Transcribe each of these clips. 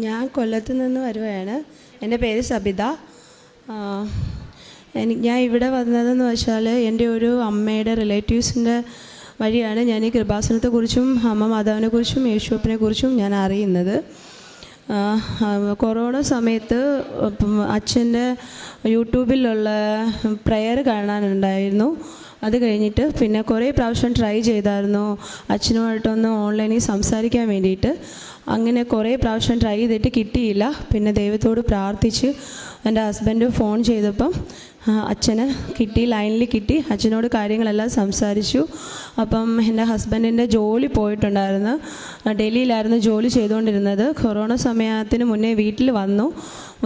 ഞാൻ കൊല്ലത്ത് നിന്ന് വരുവാണ്. എൻ്റെ പേര് സബിത. ഞാൻ ഇവിടെ വന്നതെന്ന് വെച്ചാൽ എൻ്റെ ഒരു അമ്മയുടെ റിലേറ്റീവ്സിൻ്റെ വഴിയാണ് ഞാൻ ഈ കൃപാസനത്തെക്കുറിച്ചും അമ്മ മാതാവിനെക്കുറിച്ചും യേശുവപ്പനെക്കുറിച്ചും ഞാൻ അറിയുന്നത്. കൊറോണ സമയത്ത് അച്ഛൻ്റെ യൂട്യൂബിലുള്ള പ്രെയർ കാണാനുണ്ടായിരുന്നു. അത് കഴിഞ്ഞിട്ട് പിന്നെ കുറേ പ്രാവശ്യം ട്രൈ ചെയ്തായിരുന്നു അച്ഛനുമായിട്ടൊന്ന് ഓൺലൈനിൽ സംസാരിക്കാൻ വേണ്ടിയിട്ട്. അങ്ങനെ കുറേ പ്രാവശ്യം ട്രൈ ചെയ്തിട്ട് കിട്ടിയില്ല. പിന്നെ ദൈവത്തോട് പ്രാർത്ഥിച്ച് എൻ്റെ ഹസ്ബൻഡ് ഫോൺ ചെയ്തപ്പം അച്ഛന് കിട്ടി, ലൈനിൽ കിട്ടി. അച്ഛനോട് കാര്യങ്ങളെല്ലാം സംസാരിച്ചു. അപ്പം എൻ്റെ ഹസ്ബൻഡിൻ്റെ ജോലി പോയിട്ടുണ്ടായിരുന്നു. ഡൽഹിയിലായിരുന്നു ജോലി ചെയ്തുകൊണ്ടിരുന്നത്. കൊറോണ സമയത്തിന് മുന്നേ വീട്ടിൽ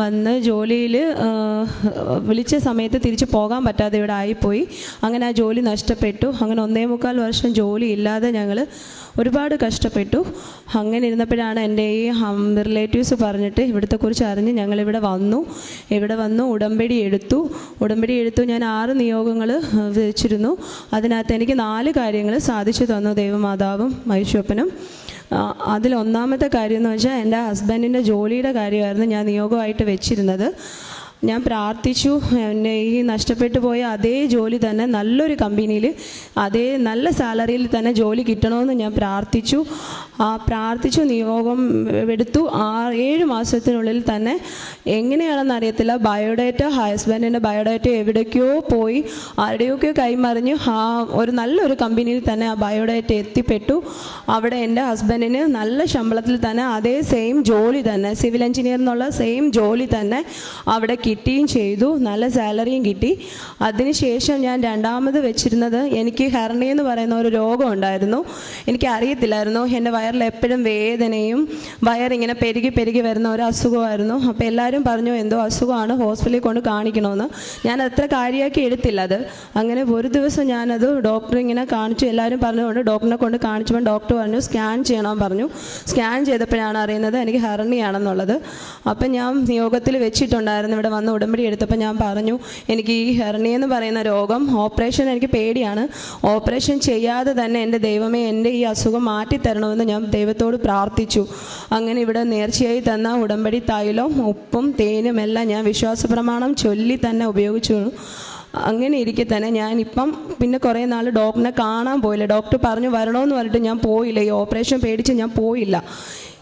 വന്ന് ജോലിയിൽ വിളിച്ച സമയത്ത് തിരിച്ച് പോകാൻ പറ്റാതെ ഇവിടെ ആയിപ്പോയി. അങ്ങനെ ആ ജോലി നഷ്ടപ്പെട്ടു. അങ്ങനെ 1.25 വർഷം ജോലി ഇല്ലാതെ ഞങ്ങൾ ഒരുപാട് കഷ്ടപ്പെട്ടു. അങ്ങനെ ഇരുന്നപ്പോഴാണ് എൻ്റെ ഈ റിലേറ്റീവ്സ് പറഞ്ഞിട്ട് ഇവിടത്തെക്കുറിച്ച് അറിഞ്ഞ് ഞങ്ങളിവിടെ വന്നു ഉടമ്പടി എടുത്തു. ഞാൻ 6 നിയോഗങ്ങൾ വെച്ചിരുന്നു. അതിനകത്ത് എനിക്ക് 4 കാര്യങ്ങൾ സാധിച്ചു തന്നു ദൈവമാതാവും യേശുവപ്പനും. അതിലൊന്നാമത്തെ കാര്യം എന്ന് വെച്ചാൽ എൻ്റെ ഹസ്ബൻഡിൻ്റെ ജോലിയുടെ കാര്യമായിരുന്നു ഞാൻ നിയോഗമായിട്ട് വെച്ചിരുന്നത്. ഞാൻ പ്രാർത്ഥിച്ചു, എൻ്റെ ഈ നഷ്ടപ്പെട്ടു പോയ അതേ ജോലി തന്നെ നല്ലൊരു കമ്പനിയിൽ അതേ നല്ല സാലറിയിൽ തന്നെ ജോലി കിട്ടണമെന്ന് ഞാൻ പ്രാർത്ഥിച്ചു. നിയോഗം എടുത്തു. 7 മാസത്തിനുള്ളിൽ തന്നെ എങ്ങനെയാണെന്ന് അറിയത്തില്ല, ബയോഡേറ്റ ഹസ്ബൻഡിൻ്റെ ബയോഡേറ്റ എവിടേക്കോ പോയി ആരുടെയൊക്കെയോ കൈമറിഞ്ഞു ഒരു നല്ലൊരു കമ്പനിയിൽ തന്നെ ആ ബയോഡേറ്റ എത്തിപ്പെട്ടു. അവിടെ എൻ്റെ ഹസ്ബൻഡിന് നല്ല ശമ്പളത്തിൽ തന്നെ അതേ സെയിം ജോലി തന്നെ, സിവിൽ എഞ്ചിനീയർ എന്നുള്ള സെയിം ജോലി തന്നെ അവിടെ കിട്ടുകയും ചെയ്തു. നല്ല സാലറിയും കിട്ടി. അതിനുശേഷം ഞാൻ രണ്ടാമത് വെച്ചിരുന്നത്, എനിക്ക് ഹെർണിയ എന്ന് പറയുന്ന ഒരു രോഗം ഉണ്ടായിരുന്നു. എനിക്ക് അറിയത്തില്ലായിരുന്നു. എൻ്റെ വയറിൽ എപ്പോഴും വേദനയും വയറിങ്ങനെ പെരുകി വരുന്ന ഒരു അസുഖമായിരുന്നു. അപ്പോൾ എല്ലാവരും പറഞ്ഞു എന്തോ അസുഖമാണ്, ഹോസ്പിറ്റലിൽ കൊണ്ട് കാണിക്കണമെന്ന്. ഞാൻ അത്ര കാര്യമാക്കി എടുത്തില്ല അത്. അങ്ങനെ ഒരു ദിവസം ഞാനത് ഡോക്ടറെ ഇങ്ങനെ കാണിച്ചു. എല്ലാവരും പറഞ്ഞുകൊണ്ട് ഡോക്ടറിനെ കൊണ്ട് കാണിച്ചപ്പോൾ ഡോക്ടർ പറഞ്ഞു സ്കാൻ ചെയ്യണം പറഞ്ഞു. സ്കാൻ ചെയ്തപ്പോഴാണ് അറിയുന്നത് എനിക്ക് ഹെർണിയാണെന്നുള്ളത്. അപ്പം ഞാൻ നിയോഗത്തിൽ വെച്ചിട്ടുണ്ടായിരുന്നു. ഇവിടെ വന്ന് ഉടമ്പടി എടുത്തപ്പോൾ ഞാൻ പറഞ്ഞു എനിക്ക് ഈ ഹെർണിയ എന്ന് പറയുന്ന രോഗം, ഓപ്പറേഷൻ എനിക്ക് പേടിയാണ്. ഓപ്പറേഷൻ ചെയ്യാതെ തന്നെ എൻ്റെ ദൈവമേ എൻ്റെ ഈ അസുഖം മാറ്റിത്തരണമെന്ന് ഞാൻ ദൈവത്തോട് പ്രാർത്ഥിച്ചു. അങ്ങനെ ഇവിടെ നേർച്ചയായി തന്ന ഉടമ്പടി തൈലവും ഉപ്പും തേനും എല്ലാം ഞാൻ വിശ്വാസ പ്രമാണം ചൊല്ലി തന്നെ ഉപയോഗിച്ചു. അങ്ങനെ ഇരിക്കെ തന്നെ ഞാനിപ്പം പിന്നെ കുറേ നാൾ ഡോക്ടറിനെ കാണാൻ പോയില്ല. ഡോക്ടർ പറഞ്ഞു വരണമെന്ന് പറഞ്ഞിട്ട് ഞാൻ പോയില്ല. ഈ ഓപ്പറേഷൻ പേടിച്ച് ഞാൻ പോയില്ല.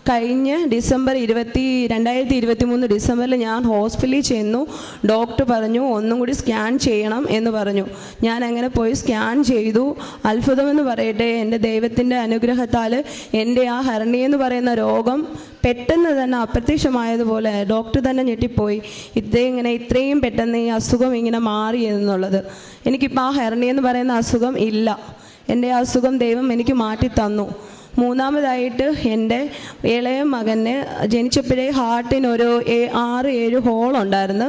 കഴിഞ്ഞ 2023 ഡിസംബറിൽ ഞാൻ ഹോസ്പിറ്റലിൽ ചെന്നു. ഡോക്ടർ പറഞ്ഞു ഒന്നും കൂടി സ്കാൻ ചെയ്യണം എന്ന് പറഞ്ഞു. ഞാൻ അങ്ങനെ പോയി സ്കാൻ ചെയ്തു. അത്ഭുതമെന്ന് പറയട്ടെ, എൻ്റെ ദൈവത്തിൻ്റെ അനുഗ്രഹത്താൽ എൻ്റെ ആ ഹെർണിയ എന്ന് പറയുന്ന രോഗം പെട്ടെന്ന് തന്നെ അപ്രത്യക്ഷമായതുപോലെ ഡോക്ടർ തന്നെ ഞെട്ടിപ്പോയി. ഇത്രയും പെട്ടെന്ന് ഈ അസുഖം ഇങ്ങനെ മാറി എന്നുള്ളത്. എനിക്കിപ്പോൾ ആ ഹെർണിയ എന്ന് പറയുന്ന അസുഖം ഇല്ല. എൻ്റെ അസുഖം ദൈവം എനിക്ക് മാറ്റി തന്നു. മൂന്നാമതായിട്ട് എൻ്റെ ഇളയ മകന് ജനിച്ചപ്പോഴേ ഹാർട്ടിനൊരു 6-7 ഹോളുണ്ടായിരുന്നു.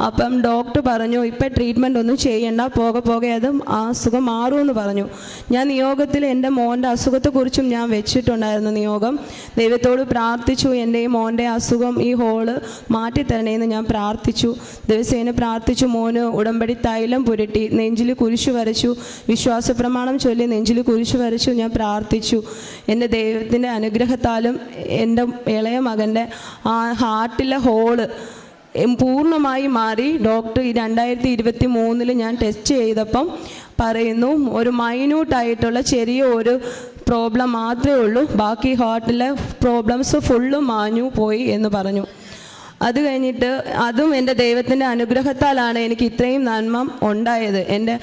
അപ്പം ഡോക്ടർ പറഞ്ഞു ഇപ്പം ട്രീറ്റ്മെൻ്റ് ഒന്നും ചെയ്യണ്ട, പോകെ അത് ആ അസുഖം മാറുമെന്ന് പറഞ്ഞു. ഞാൻ നിയോഗത്തിൽ എൻ്റെ മോൻ്റെ അസുഖത്തെക്കുറിച്ചും ഞാൻ വെച്ചിട്ടുണ്ടായിരുന്നു നിയോഗം. ദൈവത്തോട് പ്രാർത്ഥിച്ചു എൻ്റെ ഈ മോൻ്റെ അസുഖം ഈ ഹോള് മാറ്റിത്തരണേന്ന് ഞാൻ പ്രാർത്ഥിച്ചു. ദിവസേന പ്രാർത്ഥിച്ചു. മോന് ഉടമ്പടി തൈലം പുരട്ടി നെഞ്ചിൽ കുരിശു വരച്ചു. വിശ്വാസ പ്രമാണം ചൊല്ലി നെഞ്ചിൽ കുരിശു വരച്ചു. ഞാൻ പ്രാർത്ഥിച്ചു. എൻ്റെ ദൈവത്തിൻ്റെ അനുഗ്രഹത്താലും എൻ്റെ ഇളയ മകൻ്റെ ആ ഹാർട്ടിലെ ഹോള് പൂർണ്ണമായി മാറി. ഡോക്ടർ 2023 ഞാൻ ടെസ്റ്റ് ചെയ്തപ്പം പറയുന്നു ഒരു മൈന്യൂട്ടായിട്ടുള്ള ചെറിയ ഒരു പ്രോബ്ലം മാത്രമേ ഉള്ളൂ, ബാക്കി ഹാർട്ടിലെ പ്രോബ്ലംസ് ഫുള്ളും മാഞ്ഞു പോയി എന്ന് പറഞ്ഞു. അത് കഴിഞ്ഞിട്ട് അതും എൻ്റെ ദൈവത്തിൻ്റെ അനുഗ്രഹത്താലാണ് എനിക്ക് ഇത്രയും നന്മ ഉണ്ടായത്. എൻ്റെ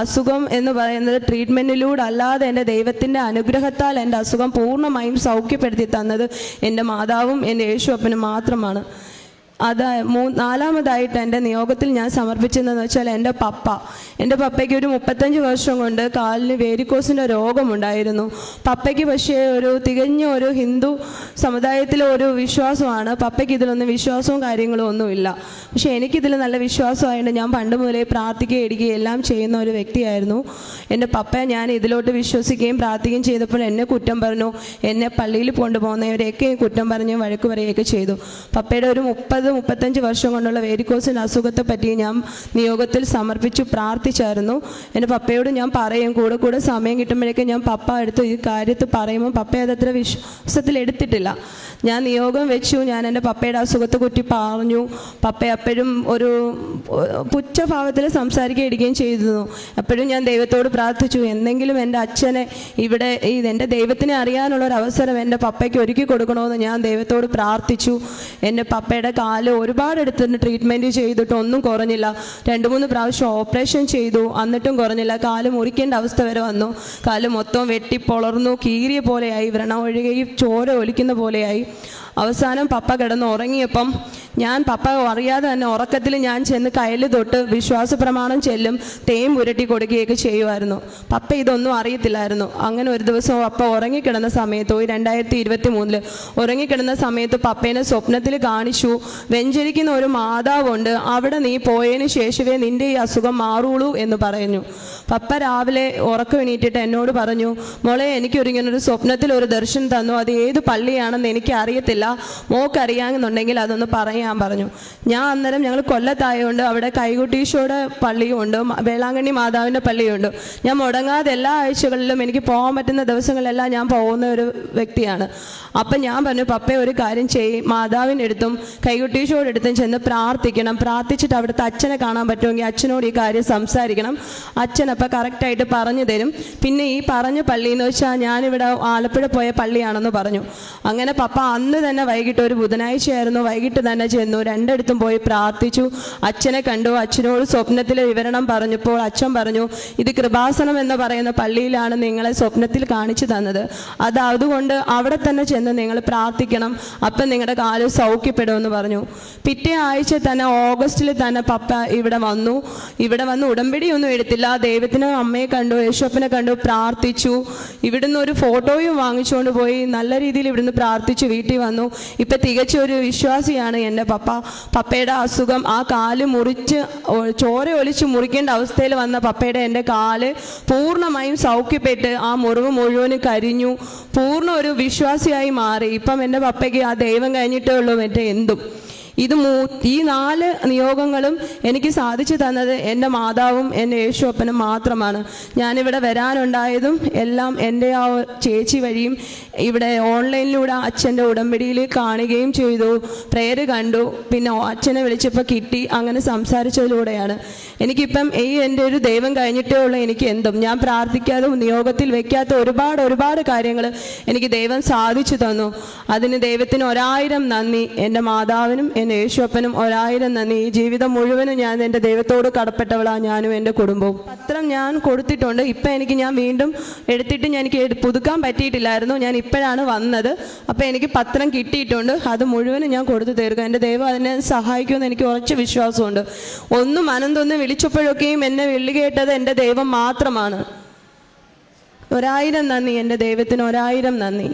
അസുഖം എന്ന് പറയുന്നത് ട്രീറ്റ്മെൻറ്റിലൂടെ അല്ലാതെ എൻ്റെ ദൈവത്തിൻ്റെ അനുഗ്രഹത്താൽ എൻ്റെ അസുഖം പൂർണ്ണമായും സൗഖ്യപ്പെടുത്തി തന്നത് എൻ്റെ മാതാവും എൻ്റെ യേശുവപ്പനും മാത്രമാണ്. അത് നാലാമതായിട്ട് എൻ്റെ നിയോഗത്തിൽ ഞാൻ സമർപ്പിച്ചതെന്ന് വെച്ചാൽ എൻ്റെ പപ്പയ്ക്ക് ഒരു 35 വർഷം കൊണ്ട് കാലിന് വേരിക്കോസിൻ്റെ രോഗമുണ്ടായിരുന്നു. പപ്പയ്ക്ക് പക്ഷേ തികഞ്ഞ ഒരു ഹിന്ദു സമുദായത്തിലെ ഒരു വിശ്വാസമാണ്. പപ്പയ്ക്ക് ഇതിലൊന്നും വിശ്വാസവും കാര്യങ്ങളും ഒന്നുമില്ല. പക്ഷേ എനിക്കിതിൽ നല്ല വിശ്വാസമായിട്ട് ഞാൻ പണ്ട് മുതലേ പ്രാർത്ഥിക്കുകയും ഇടിക്കുകയും എല്ലാം ചെയ്യുന്ന ഒരു വ്യക്തിയായിരുന്നു. എൻ്റെ പപ്പയെ ഞാൻ ഇതിലോട്ട് വിശ്വസിക്കുകയും പ്രാർത്ഥിക്കുകയും ചെയ്തപ്പോൾ എന്നെ കുറ്റം പറഞ്ഞു. എന്നെ പള്ളിയിൽ കൊണ്ടുപോകുന്നവരെയൊക്കെ കുറ്റം പറഞ്ഞ് വഴക്ക് പറയുകയൊക്കെ ചെയ്തു. പപ്പയുടെ ഒരു 30 35 വർഷം കൊണ്ടുള്ള വേരിക്കോസിൻ്റെ അസുഖത്തെ പറ്റി ഞാൻ നിയോഗത്തിൽ സമർപ്പിച്ചു പ്രാർത്ഥിച്ചായിരുന്നു. എൻ്റെ പപ്പയോട് ഞാൻ പറയും, കൂടെ സമയം കിട്ടുമ്പോഴേക്കും ഞാൻ പപ്പ അടുത്ത് ഈ കാര്യത്തിൽ പറയുമ്പോൾ പപ്പ അതത്ര വിശ്വാസത്തിൽ എടുത്തിട്ടില്ല. ഞാൻ നിയോഗം വെച്ചു, ഞാൻ എൻ്റെ പപ്പയുടെ അസുഖത്തെ കുറ്റി പറഞ്ഞു. പപ്പ എപ്പോഴും ഒരു പുച്ഛഭാവത്തിൽ സംസാരിക്കുകയും ചെയ്തിരുന്നു. എപ്പോഴും ഞാൻ ദൈവത്തോട് പ്രാർത്ഥിച്ചു, എന്തെങ്കിലും എൻ്റെ അച്ഛനെ ഇവിടെ എൻ്റെ ദൈവത്തിനെ അറിയാനുള്ളൊരവസരം എൻ്റെ പപ്പയ്ക്ക് ഒരുക്കി കൊടുക്കണമെന്ന് ഞാൻ ദൈവത്തോട് പ്രാർത്ഥിച്ചു. എൻ്റെ പപ്പയുടെ കാല് ഒരുപാട് എടുത്തിട്ട് ട്രീറ്റ്മെൻറ്റ് ചെയ്തിട്ട് ഒന്നും കുറഞ്ഞില്ല. 2-3 പ്രാവശ്യം ഓപ്പറേഷൻ ചെയ്തു, എന്നിട്ടും കുറഞ്ഞില്ല. കാല് മുറിക്കേണ്ട അവസ്ഥ വരെ വന്നു. കാല് മൊത്തം വെട്ടിപ്പൊളർന്നു, കീറിയ പോലെയായി, വ്രണം ഒഴുകുകയും ചോര ഒലിക്കുന്ന പോലെയായി. അവസാനം പപ്പ കിടന്ന് ഉറങ്ങിയപ്പം ഞാൻ പപ്പ അറിയാതെ തന്നെ ഉറക്കത്തിൽ ഞാൻ ചെന്ന് കയ്യിൽ തൊട്ട് വിശ്വാസ പ്രമാണം ചെല്ലും, തേൻ പുരട്ടി കൊടുക്കുകയൊക്കെ ചെയ്യുമായിരുന്നു. പപ്പ ഇതൊന്നും അറിയത്തില്ലായിരുന്നു. അങ്ങനെ ഒരു ദിവസം പപ്പ ഉറങ്ങിക്കിടന്ന സമയത്ത് 2023 ഉറങ്ങിക്കിടന്ന സമയത്ത് പപ്പേനെ സ്വപ്നത്തിൽ കാണിച്ചു, വെഞ്ചരിക്കുന്ന ഒരു മാതാവുണ്ട്, അവിടെ നീ പോയതിന് ശേഷമേ നിൻ്റെ ഈ അസുഖം മാറുള്ളൂ എന്ന് പറഞ്ഞു. പപ്പ രാവിലെ ഉറക്കം എണീറ്റിട്ട് എന്നോട് പറഞ്ഞു, മോളെ എനിക്കൊരിങ്ങനൊരു സ്വപ്നത്തിൽ ഒരു ദർശനം തന്നു, അത് ഏത് പള്ളിയാണെന്ന് എനിക്ക് അറിയത്തില്ല, മോക്കറിയാമെന്നുണ്ടെങ്കിൽ അതൊന്ന് പറയാൻ പറഞ്ഞു. ഞാൻ അന്നേരം ഞങ്ങൾ കൊല്ലത്തായതുകൊണ്ട് അവിടെ കൈകുട്ടീശോയുടെ പള്ളിയുണ്ട്, വേളാങ്കണ്ണി മാതാവിൻ്റെ പള്ളിയുണ്ട്. ഞാൻ മുടങ്ങാതെ എല്ലാ ആഴ്ചകളിലും എനിക്ക് പോകാൻ പറ്റുന്ന ദിവസങ്ങളിലെല്ലാം ഞാൻ പോകുന്ന ഒരു വ്യക്തിയാണ്. അപ്പം ഞാൻ പറഞ്ഞു, പപ്പയെ ഒരു കാര്യം ചെയ്യും, മാതാവിൻ്റെ അടുത്തും കൈകുട്ടീശോയുടെ അടുത്തും ചെന്ന് പ്രാർത്ഥിക്കണം, പ്രാർത്ഥിച്ചിട്ട് അവിടുത്തെ അച്ഛനെ കാണാൻ പറ്റുമെങ്കിൽ അച്ഛനോട് ഈ കാര്യം സംസാരിക്കണം, അച്ഛൻ അപ്പം കറക്റ്റായിട്ട് പറഞ്ഞു തരും. പിന്നെ ഈ പറഞ്ഞ പള്ളി എന്ന് വെച്ചാൽ ഞാനിവിടെ ആലപ്പുഴ പോയ പള്ളിയാണെന്ന് പറഞ്ഞു. അങ്ങനെ പപ്പ അന്ന് തന്നെ വൈകിട്ട്, ഒരു ബുധനാഴ്ചയായിരുന്നു, വൈകിട്ട് തന്നെ ചെന്നു, രണ്ടിടത്തും പോയി പ്രാർത്ഥിച്ചു. അച്ഛനെ കണ്ടു, അച്ഛനോട് സ്വപ്നത്തിലെ വിവരണം പറഞ്ഞപ്പോൾ അച്ഛൻ പറഞ്ഞു, ഇത് കൃപാസനം എന്ന് പറയുന്ന പള്ളിയിലാണ് നിങ്ങളെ സ്വപ്നത്തിൽ കാണിച്ചു തന്നത്, അതുകൊണ്ട് അവിടെ തന്നെ ചെന്ന് നിങ്ങൾ പ്രാർത്ഥിക്കണം, അപ്പം നിങ്ങളുടെ കാല് സൗഖ്യപ്പെടുമെന്ന് പറഞ്ഞു. പിറ്റേ ആഴ്ച തന്നെ ഓഗസ്റ്റിൽ തന്നെ പപ്പ ഇവിടെ വന്നു ഉടമ്പടിയൊന്നും എടുത്തില്ല, ദൈവത്തിന് അമ്മയെ കണ്ടു, യേശുപ്പനെ കണ്ടു, പ്രാർത്ഥിച്ചു. ഇവിടുന്ന് ഒരു ഫോട്ടോയും വാങ്ങിച്ചുകൊണ്ട് പോയി നല്ല രീതിയിൽ ഇവിടുന്ന് പ്രാർത്ഥിച്ചു വീട്ടിൽ വന്നു. ഇപ്പം തികച്ച ഒരു വിശ്വാസിയാണ് എൻ്റെ പപ്പ. പപ്പയുടെ അസുഖം, ആ കാല് മുറിച്ച് ചോര ഒലിച്ച് മുറിക്കേണ്ട അവസ്ഥയിൽ വന്ന പപ്പയുടെ എൻ്റെ കാല് പൂർണ്ണമായും സൗഖ്യപ്പെട്ട് ആ മുറിവ് മുഴുവനും കരിഞ്ഞു, പൂർണ്ണ ഒരു വിശ്വാസിയായി മാറി. ഇപ്പം എൻ്റെ പപ്പയ്ക്ക് ആ ദൈവം കഴിഞ്ഞിട്ടേ ഉള്ളൂ മറ്റേ എന്തും. ഈ 4 നിയോഗങ്ങളും എനിക്ക് സാധിച്ചു തന്നത് എൻ്റെ മാതാവും എൻ്റെ യേശുപ്പനും മാത്രമാണ്. ഞാനിവിടെ വരാനുണ്ടായതും എല്ലാം എൻ്റെ ആ ചേച്ചി വഴിയും ഇവിടെ ഓൺലൈനിലൂടെ അച്ഛൻ്റെ ഉടമ്പടിയിൽ കാണുകയും ചെയ്തു, പ്രേയർ കണ്ടു, പിന്നെ അച്ഛനെ വിളിച്ചപ്പോൾ കിട്ടി, അങ്ങനെ സംസാരിച്ചതിലൂടെയാണ്. എനിക്കിപ്പം എൻ്റെ ഒരു ദൈവം കഴിഞ്ഞിട്ടേ ഉള്ളൂ എനിക്ക് എന്തും. ഞാൻ പ്രാർത്ഥിക്കാതെ നിയോഗത്തിൽ വെക്കാത്ത ഒരുപാട് കാര്യങ്ങൾ എനിക്ക് ദൈവം സാധിച്ചു തന്നു. അതിന് ദൈവത്തിന് 1000 നന്ദി. എൻ്റെ മാതാവിനും എൻ്റെ യേശുപ്പനും 1000 നന്ദി. ഈ ജീവിതം മുഴുവനും ഞാൻ എൻ്റെ ദൈവത്തോട് കടപ്പെട്ടവളാണ്, ഞാനും എൻ്റെ കുടുംബവും. പത്രം ഞാൻ കൊടുത്തിട്ടുണ്ട്. ഇപ്പം ഞാൻ വീണ്ടും എടുത്തിട്ട് എനിക്ക് പുതുക്കാൻ പറ്റിയിട്ടില്ലായിരുന്നു, ഞാൻ ഇപ്പോഴാണ് വന്നത്. അപ്പം എനിക്ക് പത്രം കിട്ടിയിട്ടുണ്ട്, അത് മുഴുവനും ഞാൻ കൊടുത്തു തീർക്കും. എൻ്റെ ദൈവം അതിനെ സഹായിക്കുമെന്ന് എനിക്ക് ഉറച്ച വിശ്വാസമുണ്ട്. ഒന്നും മനന്തൊന്ന് വിളിച്ചപ്പോഴൊക്കെയും എന്നെ വിളി കേട്ടത് എൻ്റെ ദൈവം മാത്രമാണ്. 1000 നന്ദി, എൻ്റെ ദൈവത്തിന് 1000 നന്ദി.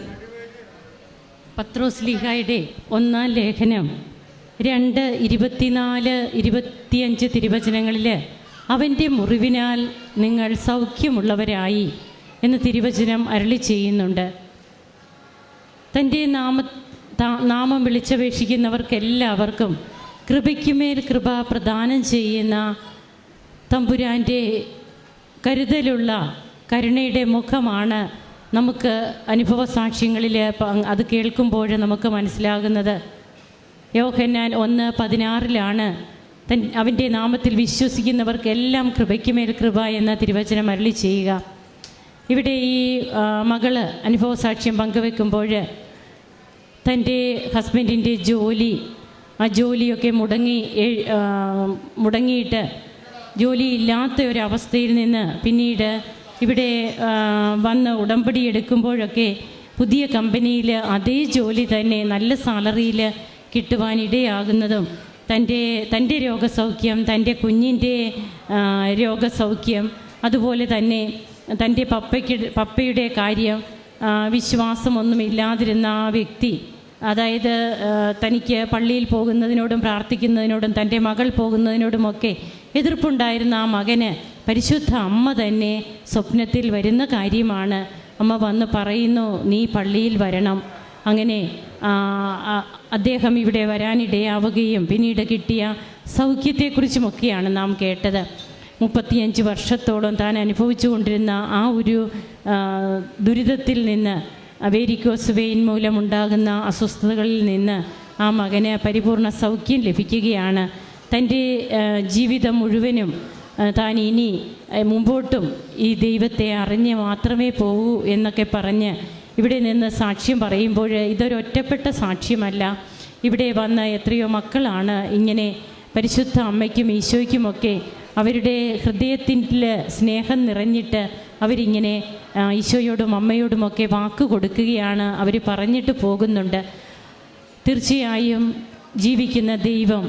പത്രോസ്ലീഹായുടെ 1-ാം ലേഖനം 2:24-25 തിരുവചനങ്ങളിൽ അവൻ്റെ മുറിവിനാൽ നിങ്ങൾ സൗഖ്യമുള്ളവരായി എന്ന് തിരുവചനം അരുളി ചെയ്യുന്നുണ്ട്. തൻ്റെ നാമം വിളിച്ചപേക്ഷിക്കുന്നവർക്കെല്ലാവർക്കും കൃപയ്ക്കുമേൽ കൃപ പ്രദാനം ചെയ്യുന്ന തമ്പുരാൻ്റെ കരുതലുള്ള കരുണയുടെ മുഖമാണ് നമുക്ക് അനുഭവ സാക്ഷ്യങ്ങളിൽ അത് കേൾക്കുമ്പോൾ നമുക്ക് മനസ്സിലാകുന്നത്. യോഹന്നാൻ 1:16 അവൻ്റെ നാമത്തിൽ വിശ്വസിക്കുന്നവർക്കെല്ലാം കൃപയ്ക്കുമേൽ കൃപ എന്ന തിരുവചനം അരുളി ചെയ്യുക. ഇവിടെ ഈ മകള് അനുഭവ സാക്ഷ്യം പങ്കുവെക്കുമ്പോൾ തൻ്റെ ഹസ്ബൻഡിൻ്റെ ആ ജോലിയൊക്കെ മുടങ്ങിയിട്ട് ജോലിയില്ലാത്ത ഒരവസ്ഥയിൽ നിന്ന് പിന്നീട് ഇവിടെ വന്ന് ഉടമ്പടി എടുക്കുമ്പോഴൊക്കെ പുതിയ കമ്പനിയിൽ അതേ ജോലി തന്നെ നല്ല സാലറിയിൽ കിട്ടുവാനിടയാകുന്നതും തൻ്റെ രോഗസൗഖ്യം, തൻ്റെ കുഞ്ഞിൻ്റെ രോഗസൗഖ്യം, അതുപോലെ തന്നെ തൻ്റെ പപ്പയുടെ കാര്യം വിശ്വാസമൊന്നുമില്ലാതിരുന്ന ആ വ്യക്തി, അതായത് തനിക്ക് പള്ളിയിൽ പോകുന്നതിനോടും പ്രാർത്ഥിക്കുന്നതിനോടും തൻ്റെ മകൾ പോകുന്നതിനോടുമൊക്കെ എതിർപ്പുണ്ടായിരുന്ന ആ മകന് പരിശുദ്ധ അമ്മ തന്നെ സ്വപ്നത്തിൽ വരുന്ന കാര്യമാണ്. അമ്മ വന്ന് പറയുന്നു, നീ പള്ളിയിൽ വരണം, അങ്ങനെ അദ്ദേഹം ഇവിടെ വരാനിടയാവുകയും പിന്നീട് കിട്ടിയ സൗഖ്യത്തെക്കുറിച്ചുമൊക്കെയാണ് നാം കേട്ടത്. 35 വർഷത്തോളം താൻ അനുഭവിച്ചു കൊണ്ടിരുന്ന ആ ഒരു ദുരിതത്തിൽ നിന്ന്, വേരിക്കോസ് വെയിൻ മൂലമുണ്ടാകുന്ന അസ്വസ്ഥതകളിൽ നിന്ന് ആ മകന് പരിപൂർണ സൗഖ്യം ലഭിക്കുകയാണ്. തൻ്റെ ജീവിതം മുഴുവനും താൻ ഇനി മുമ്പോട്ടും ഈ ദൈവത്തെ അറിഞ്ഞ് മാത്രമേ പോകൂ എന്നൊക്കെ പറഞ്ഞ് ഇവിടെ നിന്ന് സാക്ഷ്യം പറയുമ്പോൾ ഇതൊരൊറ്റപ്പെട്ട സാക്ഷ്യമല്ല. ഇവിടെ വന്ന എത്രയോ മക്കളാണ് ഇങ്ങനെ പരിശുദ്ധ അമ്മയ്ക്കും ഈശോയ്ക്കുമൊക്കെ അവരുടെ ഹൃദയത്തിൽ സ്നേഹം നിറഞ്ഞിട്ട് അവരിങ്ങനെ ഈശോയോടും അമ്മയോടുമൊക്കെ വാക്ക് കൊടുക്കുകയാണ്, അവർ പറഞ്ഞിട്ട് പോകുന്നുണ്ട്. തീർച്ചയായും ജീവിക്കുന്ന ദൈവം,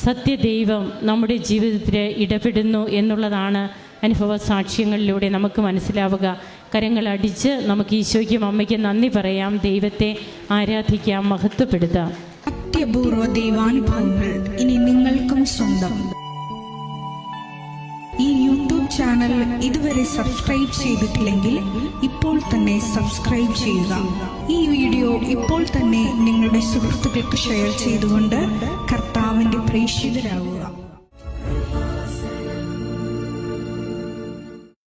സത്യദൈവം നമ്മുടെ ജീവിതത്തിൽ ഇടപെടുന്നു എന്നുള്ളതാണ് അനുഭവ സാക്ഷ്യങ്ങളിലൂടെ നമുക്ക് മനസ്സിലാവുക. കരങ്ങളടിച്ച് നമുക്ക് ഈശോയ്ക്കും അമ്മയ്ക്കും നന്ദി പറയാം, ദൈവത്തെ ആരാധിക്കാം, മഹത്വപ്പെടുത്താം. അത്യപൂർവ ദൈവാനുഭവങ്ങൾ ഇനി നിങ്ങൾക്കും സ്വന്തം. ഈ യൂട്യൂബ് ചാനൽ ഇതുവരെ സബ്സ്ക്രൈബ് ചെയ്തിട്ടില്ലെങ്കിൽ ഇപ്പോൾ തന്നെ സബ്സ്ക്രൈബ് ചെയ്യുക. ഈ വീഡിയോ ഇപ്പോൾ തന്നെ നിങ്ങളുടെ സുഹൃത്തുക്കൾക്ക് ഷെയർ ചെയ്തുകൊണ്ട് കർത്താവിൻ്റെ പ്രേക്ഷിതരാകുക.